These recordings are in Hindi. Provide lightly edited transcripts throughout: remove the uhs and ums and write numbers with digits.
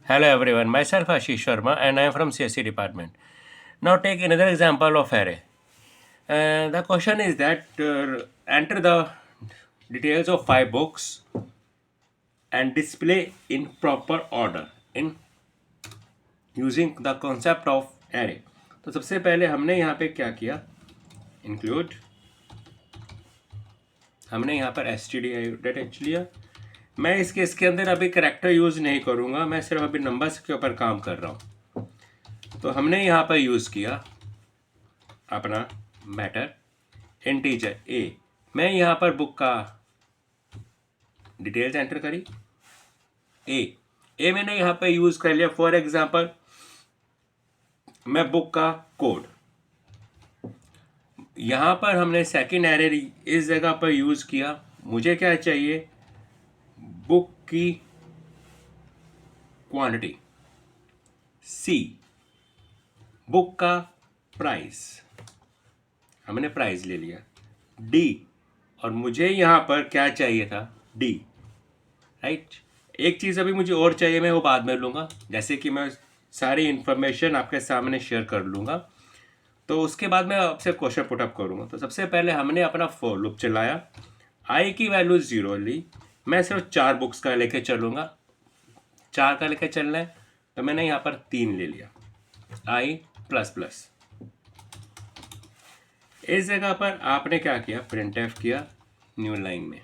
Hello everyone, myself Ashish Sharma and I am from CSE department. Now take another example of array. The question is that enter the details of 5 books and display in proper order in using the concept of array. तो सबसे पहले हमने यहाँ पे क्या किया, इंक्लूड, हमने यहाँ पर std लिया। मैं इस केस के अंदर अभी करेक्टर यूज़ नहीं करूँगा, मैं सिर्फ अभी नंबर्स के ऊपर काम कर रहा हूँ। तो हमने यहाँ पर यूज़ किया अपना मैटर इंटीजर ए। मैं यहाँ पर बुक का डिटेल्स एंटर करी, ए मैंने यहाँ पे यूज़ कर लिया। फॉर एग्जांपल मैं बुक का कोड, यहाँ पर हमने सेकंड एरे इस जगह पर यूज़ किया। मुझे क्या चाहिए, बुक की क्वांटिटी, सी बुक का प्राइस, हमने प्राइस ले लिया, डी, और मुझे यहाँ पर क्या चाहिए था, डी, राइट। एक चीज़ अभी मुझे और चाहिए, मैं वो बाद में लूँगा, जैसे कि मैं सारी इन्फॉर्मेशन आपके सामने शेयर कर लूँगा, तो उसके बाद मैं आपसे क्वेश्चन पुटअप करूँगा। तो सबसे पहले हमने अपना फॉर लूप चलाया, आई की वैल्यू 0 ली। मैं सिर्फ 4 बुक्स का लेके चलूँगा, 4 का लेके चलना है, तो मैंने यहाँ पर 3 ले लिया, आई प्लस प्लस। इस जगह पर आपने क्या किया, प्रिंट एफ किया न्यू लाइन में,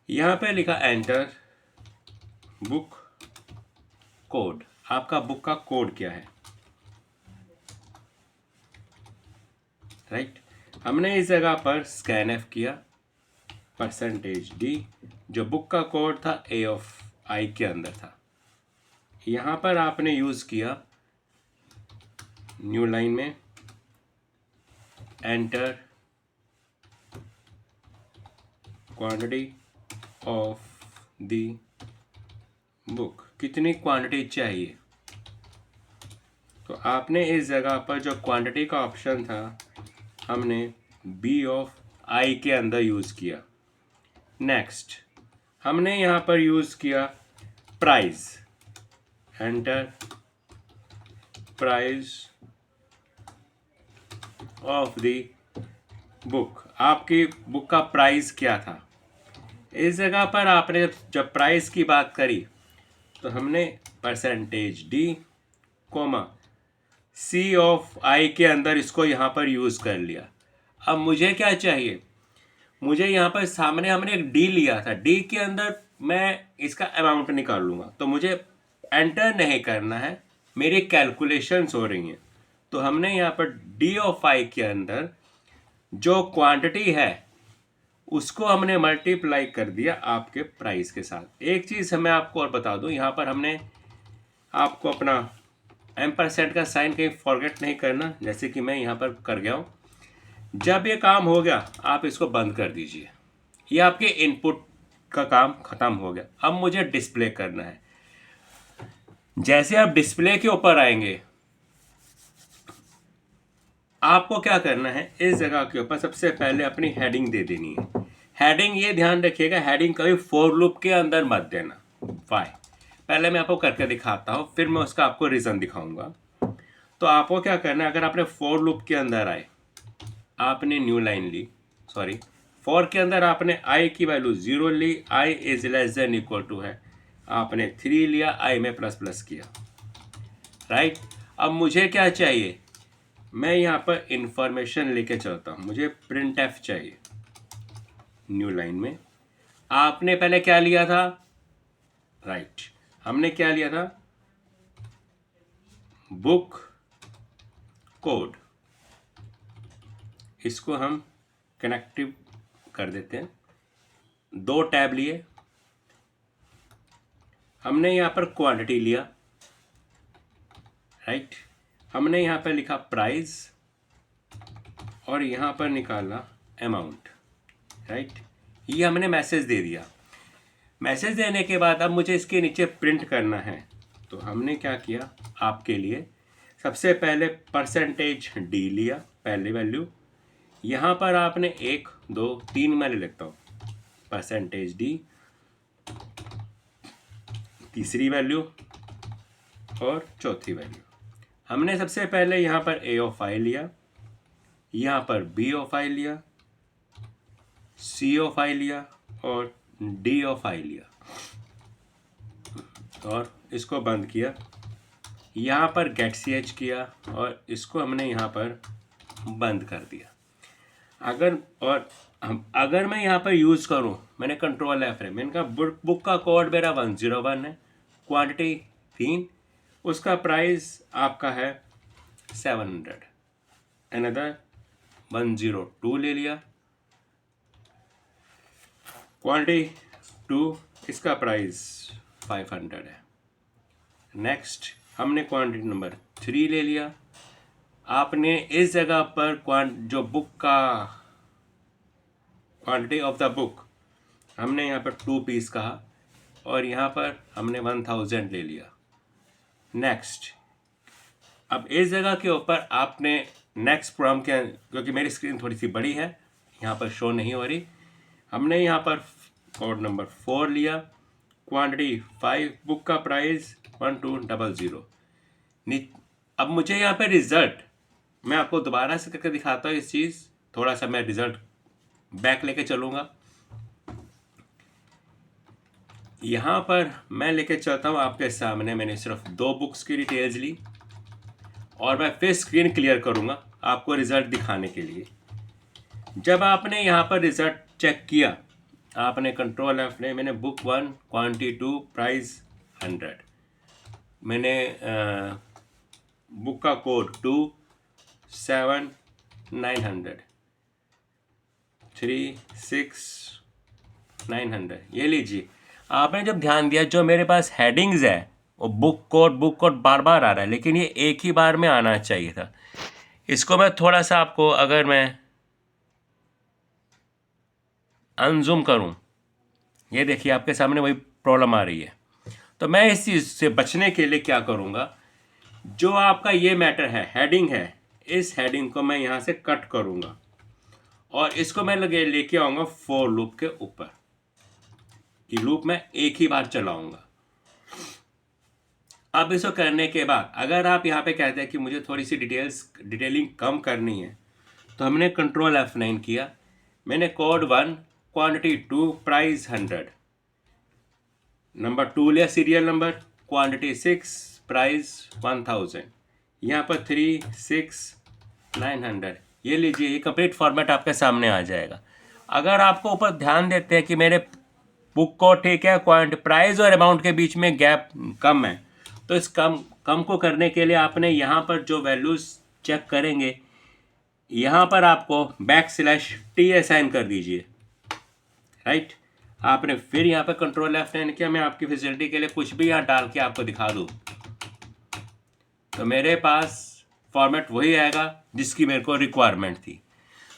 यहाँ पे लिखा एंटर बुक कोड। आपका बुक का कोड क्या है, राइट। हमने इस जगह पर स्कैन एफ किया, परसेंटेज डी, जो बुक का कोड था ए ऑफ आई के अंदर था। यहाँ पर आपने यूज़ किया न्यू लाइन में enter quantity of the book, कितनी क्वांटिटी चाहिए। तो आपने इस जगह पर जो क्वांटिटी का ऑप्शन था, हमने बी ऑफ आई के अंदर यूज़ किया। नेक्स्ट हमने यहाँ पर यूज़ किया price, enter price of the book, आपकी बुक का प्राइस क्या था। इस जगह पर आपने जब प्राइस की बात करी, तो हमने percentage D comma C of I के अंदर इसको यहाँ पर यूज़ कर लिया। अब मुझे क्या चाहिए, मुझे यहाँ पर सामने हमने एक डी लिया था, डी के अंदर मैं इसका अमाउंट निकालूंगा, तो मुझे एंटर नहीं करना है, मेरी कैलकुलेशंस हो रही हैं। तो हमने यहाँ पर डी ऑफ आई के अंदर जो क्वांटिटी है उसको हमने मल्टीप्लाई कर दिया आपके प्राइस के साथ। एक चीज़ मैं आपको और बता दूं, यहाँ पर हमने आपको अपना % का साइन कहीं फॉरगेट नहीं करना, जैसे कि मैं यहाँ पर कर गया हूँ। जब ये काम हो गया आप इसको बंद कर दीजिए, ये आपके इनपुट का काम ख़त्म हो गया। अब मुझे डिस्प्ले करना है। जैसे आप डिस्प्ले के ऊपर आएंगे, आपको क्या करना है, इस जगह के ऊपर सबसे पहले अपनी हेडिंग दे देनी है। हेडिंग ये ध्यान रखिएगा, हेडिंग कभी फॉर लूप के अंदर मत देना। वाई, पहले मैं आपको करके दिखाता हूँ, फिर मैं उसका आपको रीज़न दिखाऊंगा। तो आपको क्या करना है, अगर आपने फॉर लूप के अंदर आए, आपने न्यू लाइन ली, सॉरी फॉर के अंदर आपने आई की वैल्यू 0 ली, I is less than equal to है, आपने 3 लिया, आई में प्लस प्लस किया, राइट। अब मुझे क्या चाहिए, मैं यहाँ पर इंफॉर्मेशन लेके चलता हूँ, मुझे प्रिंट एफ चाहिए न्यू लाइन में। आपने पहले क्या लिया था, राइट, हमने क्या लिया था, बुक कोड। इसको हम कनेक्टिव कर देते हैं, 2 टैब लिए, हमने यहाँ पर क्वांटिटी लिया, राइट, हमने यहाँ पर लिखा प्राइस और यहाँ पर निकाला अमाउंट, राइट। ये हमने मैसेज दे दिया। मैसेज देने के बाद अब मुझे इसके नीचे प्रिंट करना है, तो हमने क्या किया, आपके लिए सबसे पहले परसेंटेज डी लिया, पहली वैल्यू, यहाँ पर आपने 1 2 3 मैं ले लेता हूँ, परसेंटेज डी, तीसरी वैल्यू और चौथी वैल्यू। हमने सबसे पहले यहाँ पर ए ऑफ आई लिया, यहाँ पर बी ऑफ आई लिया, सी ऑफ आई लिया और डी ऑफ आई लिया और इसको बंद किया। यहाँ पर गेट सी एच किया और इसको हमने यहाँ पर बंद कर दिया। अगर मैं यहाँ पर यूज़ करूँ, मैंने कंट्रोल एफ है, मैंने कहा बुक का कोड मेरा 101 है, क्वांटिटी 3, उसका प्राइस आपका है 700, अनदर 102 ले लिया, क्वांटिटी 2, इसका प्राइस 500 है। नेक्स्ट हमने क्वांटिटी नंबर 3 ले लिया। आपने इस जगह पर जो बुक का क्वांटिटी ऑफ द बुक हमने यहाँ पर 2 पीस कहा और यहाँ पर हमने 1000 ले लिया। नेक्स्ट अब इस जगह के ऊपर आपने नेक्स्ट प्रोग्राम के, क्योंकि मेरी स्क्रीन थोड़ी सी बड़ी है यहाँ पर शो नहीं हो रही, हमने यहाँ पर कोड नंबर 4 लिया, क्वांटिटी 5, बुक का प्राइस 1200। अब मुझे यहाँ पे रिजल्ट, मैं आपको दोबारा से करके दिखाता हूँ इस चीज़, थोड़ा सा मैं रिजल्ट बैक लेके चलूँगा। यहाँ पर मैं लेके चलता हूँ आपके सामने, मैंने सिर्फ 2 बुक्स की डिटेल्स ली और मैं फिर स्क्रीन क्लियर करूँगा आपको रिज़ल्ट दिखाने के लिए। जब आपने यहाँ पर रिज़ल्ट चेक किया, आपने कंट्रोल एफ ने, मैंने बुक 1 क्वांटिटी 2 प्राइस 100, मैंने बुक का कोड 2 7 900 3 6 900, ये लीजिए। आपने जब ध्यान दिया, जो मेरे पास हेडिंग्स है वो बुक कोड बार बार आ रहा है, लेकिन ये एक ही बार में आना चाहिए था। इसको मैं थोड़ा सा आपको, अगर मैं अनजूम करूं, ये देखिए आपके सामने वही प्रॉब्लम आ रही है। तो मैं इस चीज़ से बचने के लिए क्या करूंगा, जो आपका ये मैटर है, हेडिंग है, इस हेडिंग को मैं यहाँ से कट करूंगा और इसको मैं लेके आऊँगा फॉर लूप के ऊपर। ये लूप मैं एक ही बार चलाऊंगा। अब इसको करने के बाद अगर आप यहाँ पे कहते हैं कि मुझे थोड़ी सी डिटेलिंग कम करनी है, तो हमने कंट्रोल F9 किया, मैंने कोड 1 क्वांटिटी 2 प्राइस 100, नंबर 2 लिया सीरियल नंबर, क्वांटिटी 6 प्राइस 1000, यहाँ पर 3 6 900, ये लीजिए, ये कंप्लीट फॉर्मेट आपके सामने आ जाएगा। अगर आपको ऊपर ध्यान देते हैं कि मेरे बुक को ठीक है, प्राइस और अमाउंट के बीच में गैप कम है, तो इस कम को करने के लिए आपने यहाँ पर जो वैल्यूज़ चेक करेंगे, यहाँ पर आपको \t असाइन कर दीजिए, राइट। आपने फिर यहाँ पर कंट्रोल F9 किया। मैं आपकी फैसिलिटी के लिए कुछ भी यहाँ डाल के आपको दिखा दूँ, तो मेरे पास फॉर्मेट वही आएगा जिसकी मेरे को रिक्वायरमेंट थी।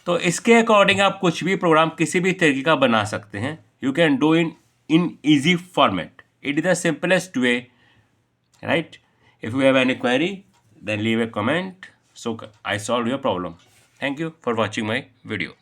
तो इसके अकॉर्डिंग आप कुछ भी प्रोग्राम किसी भी तरीके का बना सकते हैं। You can do in easy format. It is the simplest way, right? If you have any query, then leave a comment so I solve your problem. Thank you for watching my video.